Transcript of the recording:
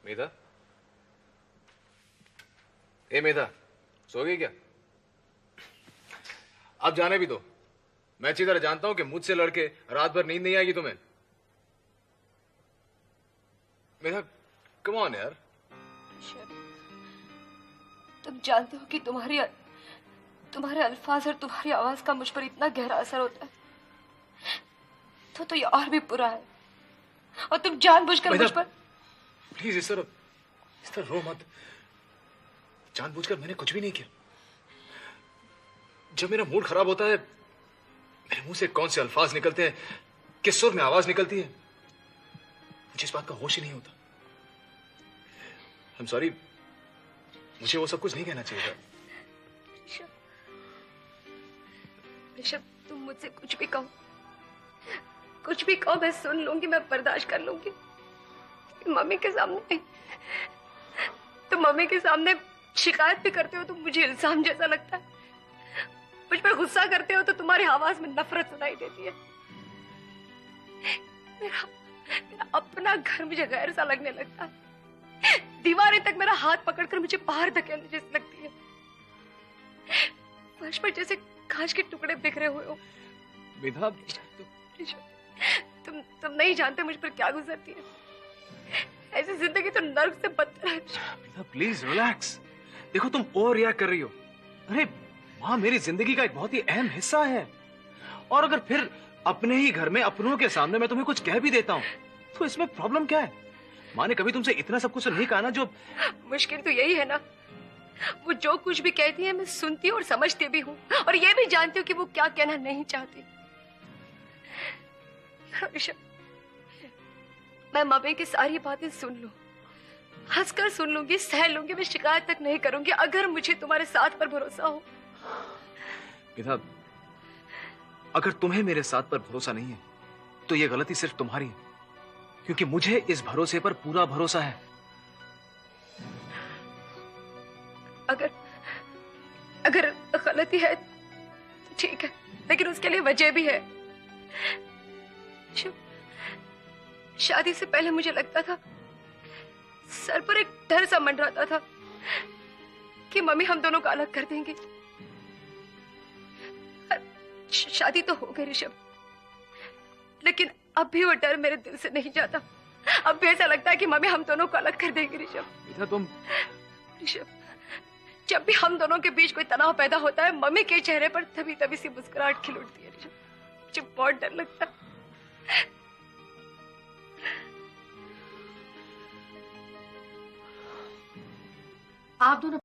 मेधा, ए मेधा, सो गई क्या? अब जाने भी दो। मैं अच्छी तरह जानता हूं कि मुझसे लड़के रात भर नींद नहीं आएगी तुम्हें। मेधा, कम ऑन यार। तुम जानते हो कि तुम्हारे अल्फाज और तुम्हारी आवाज का मुझ पर इतना गहरा असर होता है, तो ये और भी बुरा है। और तुम जानबूझकर मुझ पर। प्लीज इस तरह रो मत। जानबूझकर मैंने कुछ भी नहीं किया। जब मेरा मूड खराब होता है, मेरे मुंह से कौन से अल्फाज निकलते हैं, किस सुर में आवाज निकलती है, मुझे इस बात का होश ही नहीं होता। आई एम सॉरी, मुझे वो सब कुछ नहीं कहना चाहिए था। ऋषभ, तुम मुझसे कुछ भी कहो, मैं सुन लूंगी, मैं बर्दाश्त कर लूंगी। मम्मी के सामने नहीं। तुम मम्मी के सामने शिकायत भी करते हो तो मुझे इल्जाम जैसा लगता है। मुझ पर गुस्सा करते हो तो तुम्हारी आवाज में नफरत सुनाई देती है। मेरा अपना घर मुझे गैर सा लगने लगता है। दीवारें तक मेरा हाथ पकड़कर मुझे बाहर धकेलने जैसी लगती है। फर्श पर जैसे कांच के टुकड़े बिखरे हुए हो। मेधा, तुम नहीं जानते मुझ पर क्या गुजरती है। ऐसी जिंदगी तो नर्क से बदतर है। मेधा प्लीज रिलैक्स। देखो तुम ओवर रिएक्ट कर रही हो। अरे माँ मेरी जिंदगी का एक बहुत ही अहम हिस्सा है, और अगर फिर अपने ही घर में अपनों के सामने मैं तुम्हें कुछ कह भी देता हूँ तो इसमें प्रॉब्लम क्या है? माँ ने कभी तुमसे इतना सब कुछ नहीं कहा ना। जो मुश्किल तो यही है ना, वो जो कुछ भी कहती है मैं सुनती और समझती भी हूँ, और ये भी जानती हूँ कि वो क्या कहना नहीं चाहती। मैं मम्मी की सारी बातें सुन लूं, हंसकर सुन लूंगी, सह लूंगी, मैं शिकायत तक नहीं करूंगी अगर मुझे तुम्हारे साथ पर भरोसा हो। मेधा, अगर तुम्हें मेरे साथ पर भरोसा नहीं है तो यह गलती सिर्फ तुम्हारी है, क्योंकि मुझे इस भरोसे पर पूरा भरोसा है। अगर गलती है तो ठीक है, लेकिन उसके लिए वजह भी है। शादी से पहले मुझे लगता था, सर पर एक डर सा मंडराता था कि मम्मी हम दोनों को अलग कर देंगी। शादी तो हो गई ऋषभ, लेकिन अब भी वो डर मेरे दिल से नहीं जाता। अब भी ऐसा लगता है कि मम्मी हम दोनों को अलग कर देंगी। ऋषभ, जब भी हम दोनों के बीच कोई तनाव पैदा होता है, मम्मी के चेहरे पर तभी तभी सी मुस्कुराहट खिल उठती है। ऋषभ, मुझे बहुत डर लगता है। आप दोनों